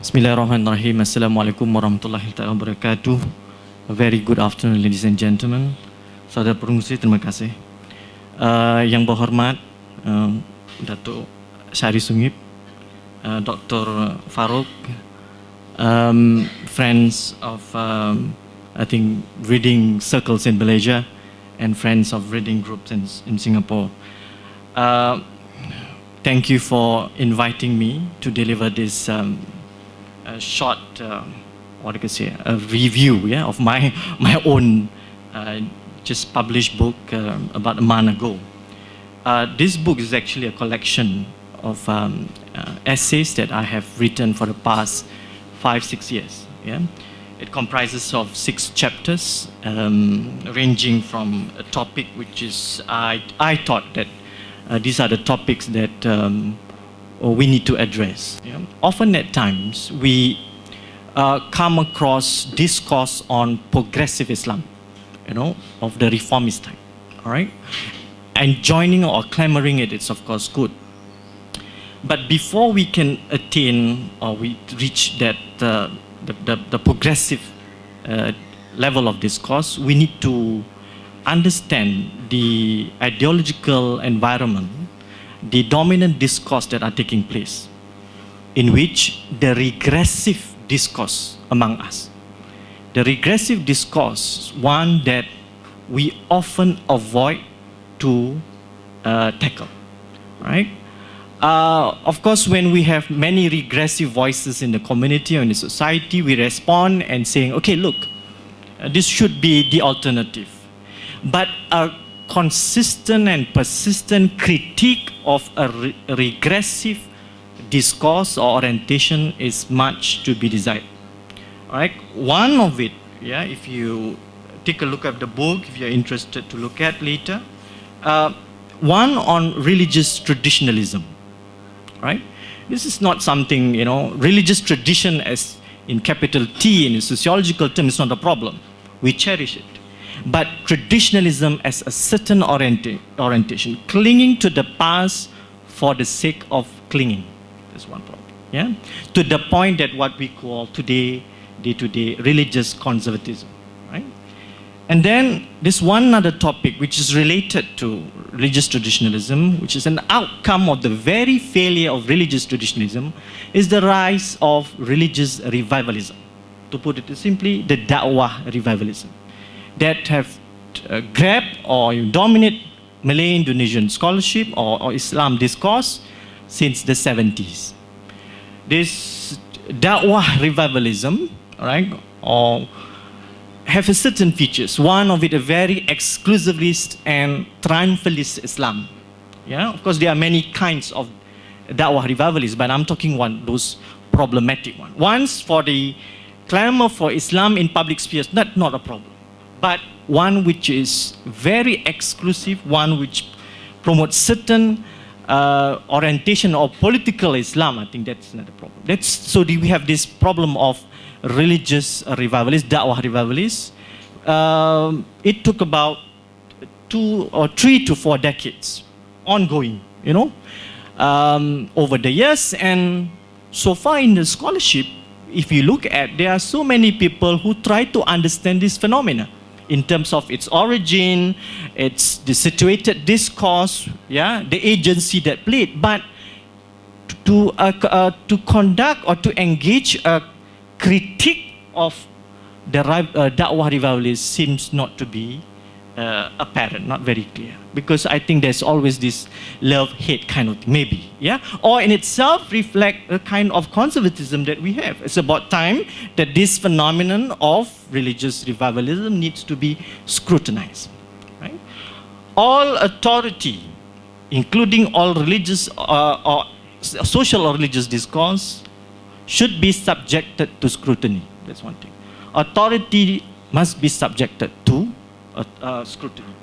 Bismillahirrahmanirrahim. Assalamualaikum warahmatullahi wabarakatuh. A very good afternoon, ladies and gentlemen. Saudara Pengurusi, terima kasih. Yang berhormat, Datuk Syari Sungip, Dr. Farouk, friends of, I think, reading circles in Malaysia and friends of reading groups in Singapore. Thank you for inviting me to deliver this a short, what I can say, a review, of my own just published book about a month ago. This book is actually a collection of essays that I have written for the past 5-6 years. It comprises of 6 chapters, ranging from a topic which is I thought that these are the topics that we need to address. Often at times we come across discourse on progressive Islam, of the Reformis type, all right? And joining or clamoring it's of course good. But before we can attain or we reach that the progressive level of discourse, we need to understand the ideological environment, the dominant discourse that are taking place, in which the regressive discourse among us. The regressive discourse, one that we often avoid to tackle, right? Of course, when we have many regressive voices in the community or in the society, we respond and saying, okay, look, this should be the alternative. But a consistent and persistent critique of a regressive discourse or orientation is much to be desired. All right, one of it, if you take a look at the book, if you're interested to look at later, one on religious traditionalism, right? This is not something, religious tradition as in capital T in a sociological term is not a problem. We cherish it. But traditionalism as a certain orientation, clinging to the past for the sake of clinging, that's one problem. To the point that what we call today, day-to-day, religious conservatism, right? And then there's one other topic which is related to religious traditionalism, which is an outcome of the very failure of religious traditionalism, is the rise of religious revivalism. To put it simply, the Da'wah revivalism that have grabbed or dominate Malay Indonesian scholarship or Islam discourse since the 70s. This Da'wah revivalism, right, or have a certain features. One of it a very exclusivist and triumphalist Islam. Of course there are many kinds of Da'wah revivalists, but I'm talking those problematic ones. Once for the clamor for Islam in public spheres, not a problem. But one which is very exclusive, one which promotes certain orientation of political Islam, I think that's not a problem. So we have this problem of religious revivalists, Da'wah revivalists. It took about 2 or 3 to 4 decades, ongoing, over the years. And so far in the scholarship, if you look at, there are so many people who try to understand this phenomena in terms of its origin, its the situated discourse, the agency that played. But to conduct or to engage a critique of the Da'wah revivalists seems not to be apparent, not very clear. Because I think there's always this love-hate kind of thing, maybe, or in itself reflect a kind of conservatism that we have. It's about time that this phenomenon of religious revivalism needs to be scrutinized, right? All authority, including all religious or social or religious discourse, should be subjected to scrutiny. That's one thing. Authority must be subjected to scrutiny.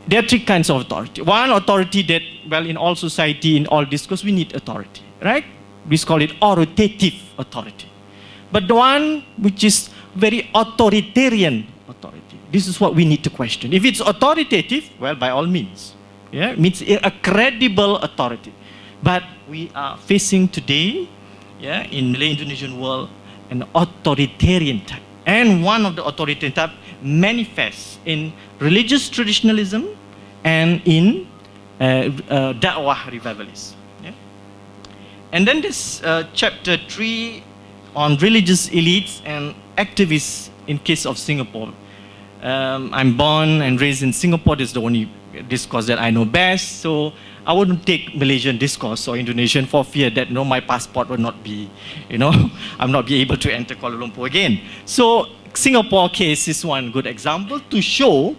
There are 3 kinds of authority. One authority that, in all society, in all discourse, we need authority, right? We call it authoritative authority. But the one which is very authoritarian authority, this is what we need to question. If it's authoritative, by all means, it means a credible authority. But we are facing today yeah, in Malay-Indonesian world, an authoritarian type. And one of the authoritarian type manifests in religious traditionalism and in da'wah revivalists. Yeah? And then this chapter 3 on religious elites and activists in case of Singapore. I'm born and raised in Singapore. This is the only discourse that I know best. So I wouldn't take Malaysian discourse or Indonesian for fear that my passport will not be, I'm not be able to enter Kuala Lumpur again. So Singapore case is one good example to show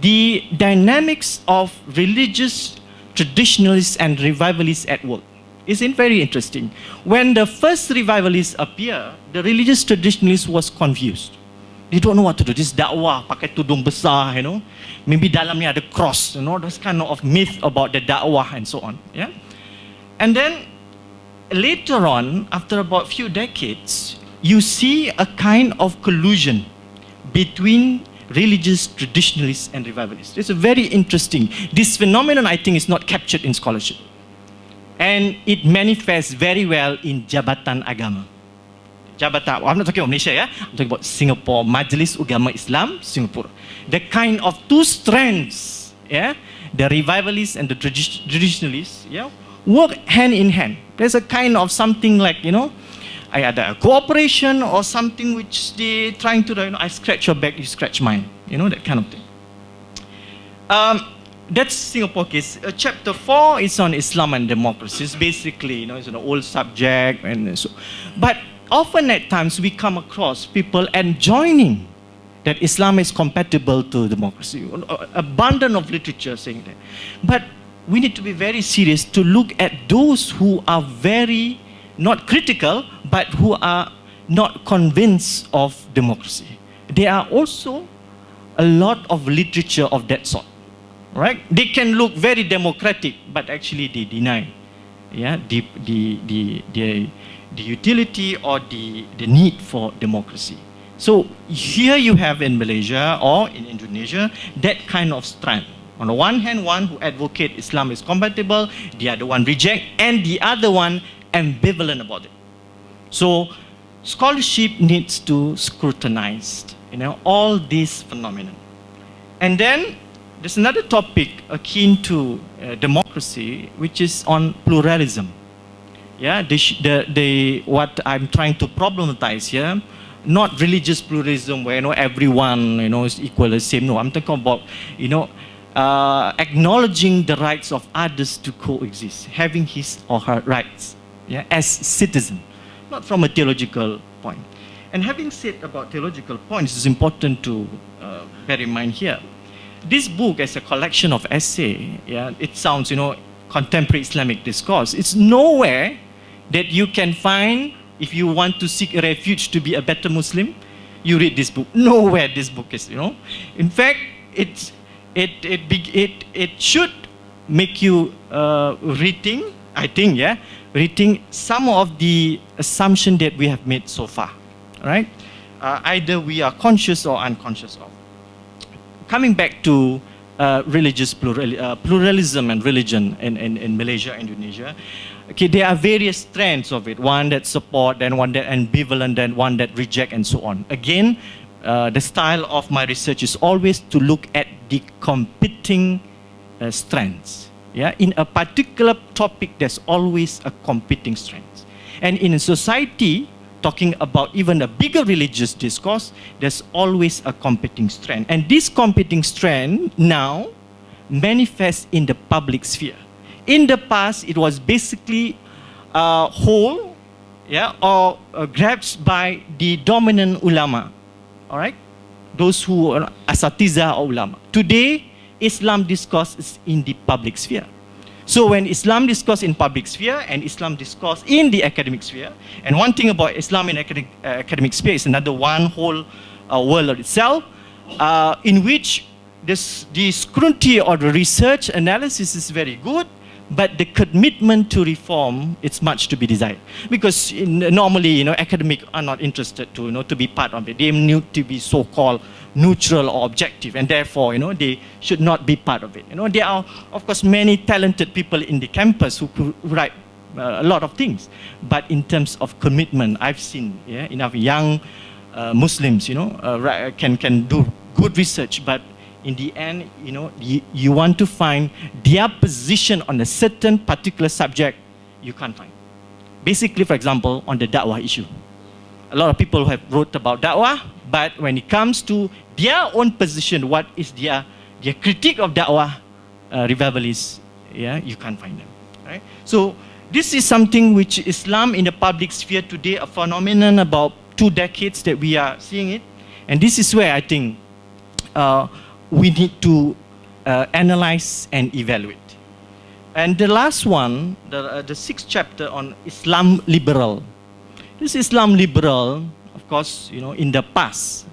the dynamics of religious traditionalists and revivalists at work. Isn't very interesting. When the first revivalists appear, the religious traditionalists was confused. They don't know what to do. This dakwah, pakai tudung besar, Maybe dalamnya ada cross, Those kind of myth about the dakwah and so on. Yeah. And then later on, after about few decades, you see a kind of collusion between religious traditionalists and revivalists. It's a very interesting. This phenomenon, I think, is not captured in scholarship. And it manifests very well in Jabatan Agama. Jabatan, I'm not talking about Malaysia, I'm talking about Singapore, Majlis Ugama Islam, Singapore. The kind of two strands, the revivalists and the traditionalists, work hand in hand. There's a kind of something like, either a cooperation or something which they trying to, I scratch your back, you scratch mine, that kind of thing. That's Singapore case. Chapter 4 is on Islam and democracy. It's basically, it's an old subject and so. But often at times we come across people enjoining that Islam is compatible to democracy. Abundant of literature saying that. But we need to be very serious to look at those who are very, not critical, but who are not convinced of democracy. There are also a lot of literature of that sort. Right? They can look very democratic, but actually they deny, the utility or the need for democracy. So here you have in Malaysia or in Indonesia that kind of strand. On the one hand, one who advocate Islam is compatible, the other one reject, and the other one ambivalent about it. So scholarship needs to scrutinize, all these phenomena. And then there's another topic akin to democracy, which is on pluralism. Yeah, what I'm trying to problematize here, not religious pluralism where everyone is equal, the same. No, I'm talking about acknowledging the rights of others to coexist, having his or her rights, as citizen, not from a theological point. And having said about theological points, it's important to bear in mind here. This book, as a collection of essay, it sounds, contemporary Islamic discourse. It's nowhere that you can find, if you want to seek a refuge to be a better Muslim, you read this book. Nowhere this book is, In fact, it should make you rethink, I think, rethink some of the assumption that we have made so far, right? Either we are conscious or unconscious of. Coming back to religious pluralism and religion in Malaysia and Indonesia, there are various strands of it. One that support, then one that ambivalent, then one that reject, and so on. Again, the style of my research is always to look at the competing strands. In a particular topic, there's always a competing strands. And in a society, talking about even a bigger religious discourse, there's always a competing strand. And this competing strand now manifests in the public sphere. In the past, it was basically whole, or grasped by the dominant ulama, all right? Those who are asatiza or ulama. Today, Islam discourse is in the public sphere. So when Islam discourse in public sphere and Islam discourse in the academic sphere, and one thing about Islam in academic sphere is another one whole world of itself, in which the scrutiny or the research analysis is very good, but the commitment to reform, it's much to be desired. Because normally, academic are not interested to be part of it. They need to be so-called neutral or objective, and therefore, they should not be part of it. There are, of course, many talented people in the campus who could write a lot of things. But in terms of commitment, I've seen enough young Muslims, can do good research, but in the end, you want to find their position on a certain particular subject, you can't find. Basically, for example, on the da'wah issue. A lot of people have wrote about da'wah, but when it comes to their own position, what is their critique of da'wah revivalists, you can't find them. Right? So this is something which Islam in the public sphere today, a phenomenon about 2 decades that we are seeing it. And this is where I think we need to analyze and evaluate. And the last one, the 6th chapter on Islam liberal. This Islam liberal, of course, in the past,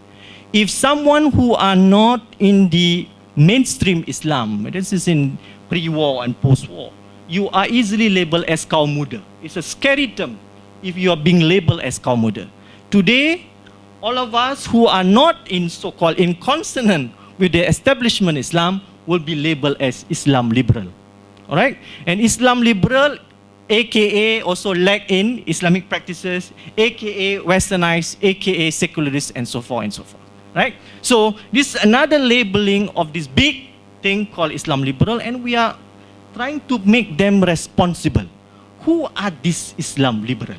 if someone who are not in the mainstream Islam, this is in pre-war and post-war, you are easily labeled as kaum muda. It's a scary term if you are being labeled as kaum muda. Today, all of us who are not in so-called in consonant with the establishment Islam will be labeled as Islam liberal. All right? And Islam liberal, aka also lack in Islamic practices, aka westernized, aka secularist, and so forth and so forth. Right? So this is another labeling of this big thing called Islam liberal, and we are trying to make them responsible. Who are these Islam liberal?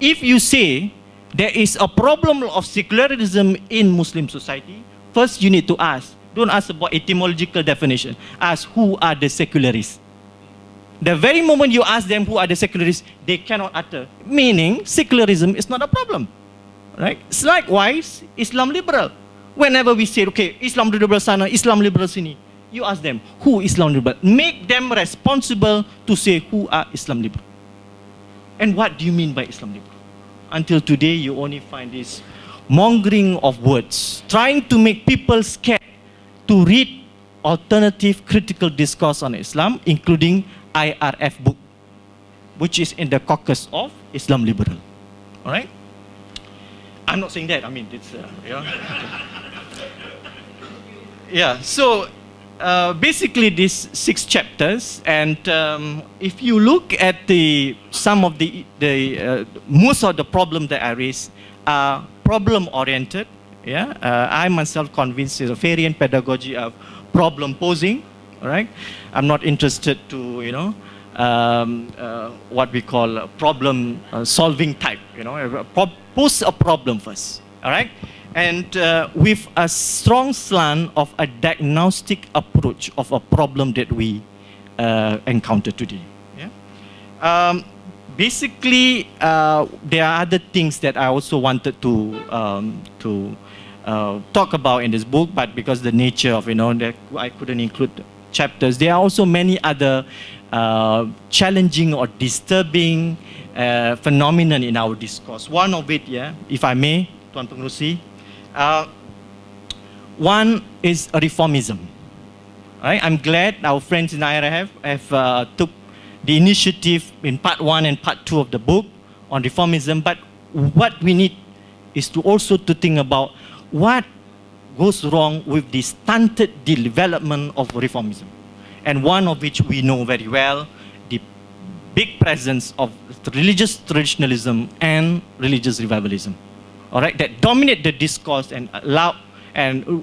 If you say there is a problem of secularism in Muslim society, first you need to ask. Don't ask about etymological definition. Ask who are the secularists. The very moment you ask them who are the secularists, they cannot utter. Meaning, secularism is not a problem. Right? It's likewise, Islam liberal. Whenever we say, okay, Islam liberal sana, Islam liberal sini, you ask them, who Islam liberal? Make them responsible to say who are Islam liberal. And what do you mean by Islam liberal? Until today, you only find this mongering of words, trying to make people scared to read alternative critical discourse on Islam, including IRF book, which is in the caucus of Islam liberal. All right? I'm not saying that. I mean, it's yeah. So basically, these 6 chapters, and if you look at some of the most of the problems that I raise are problem oriented. Yeah, I myself convinced is a variant pedagogy of problem posing. All right, I'm not interested to what we call problem solving type. Pose a problem first. All right, and with a strong slant of a diagnostic approach of a problem that we encounter today. Yeah. Basically, there are other things that I also wanted to talk about in this book, but because the nature of that I couldn't include chapters. There are also many other challenging or disturbing phenomenon in our discourse. One of it, if I may, Tuan Pengerusi, one is reformism. Right? I'm glad our friends in IRF have took the initiative in part 1 and part 2 of the book on reformism, but what we need is to also to think about what goes wrong with the stunted development of reformism. And one of which we know very well, the big presence of religious traditionalism and religious revivalism. All right, that dominate the discourse and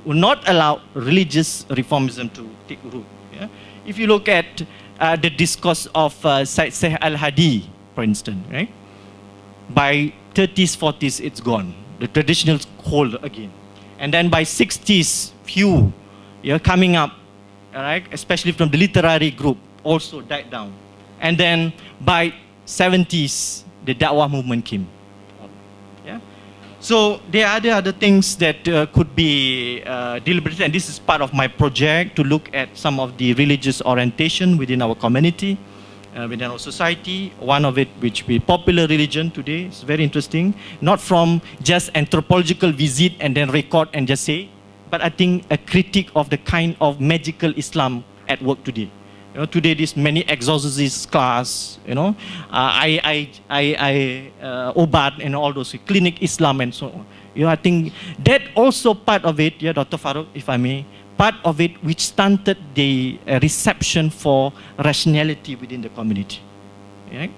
will not allow religious reformism to take root. Yeah? If you look at the discourse of Sayyid Al-Hadi, for instance, right? By 30s, 40s, it's gone. The traditionals hold again. And then by 60s, few coming up, all right, especially from the literary group, also died down. And then by 70s, the Da'wah movement came. Yeah? So there are other things that could be deliberated, and this is part of my project to look at some of the religious orientation within our community, within our society. One of it, which be popular religion today, is very interesting. Not from just anthropological visit and then record and just say, but I think a critique of the kind of magical Islam at work today. Today there's many exorcist class, Obat and all those, clinic Islam and so on. I think that also part of it, Dr. Farouk, if I may, part of it which stunted the reception for rationality within the community. Right?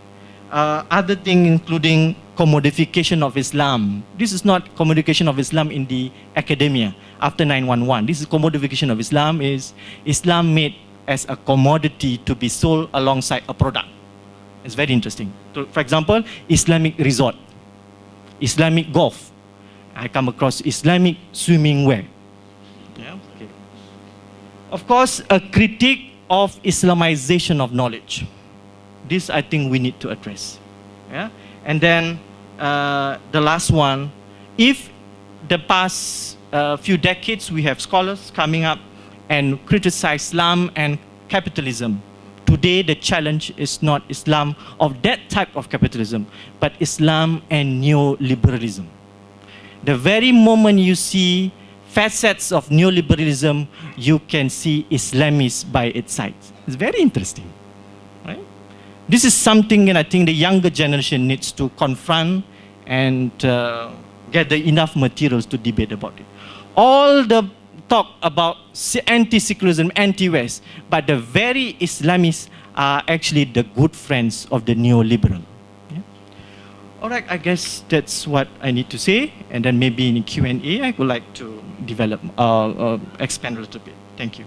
Other thing including commodification of Islam. This is not commodification of Islam in the academia after 911. This is commodification of Islam, is Islam made as a commodity to be sold alongside a product. It's very interesting. So, for example, Islamic resort, Islamic golf. I come across Islamic swimming wear. Yeah, okay. Of course, a critique of Islamization of knowledge. This I think we need to address. Yeah? And then the last one, if the past few decades we have scholars coming up and criticize Islam and capitalism. Today the challenge is not Islam of that type of capitalism, but Islam and neoliberalism. The very moment you see facets of neoliberalism, you can see Islamists by its side. It's very interesting. Right? This is something that I think the younger generation needs to confront and gather enough materials to debate about it. All the talk about anti-secularism, anti-West, but the very Islamists are actually the good friends of the neoliberal. Yeah? All right, I guess that's what I need to say, and then maybe in Q&A I would like to develop, expand a little bit. Thank you.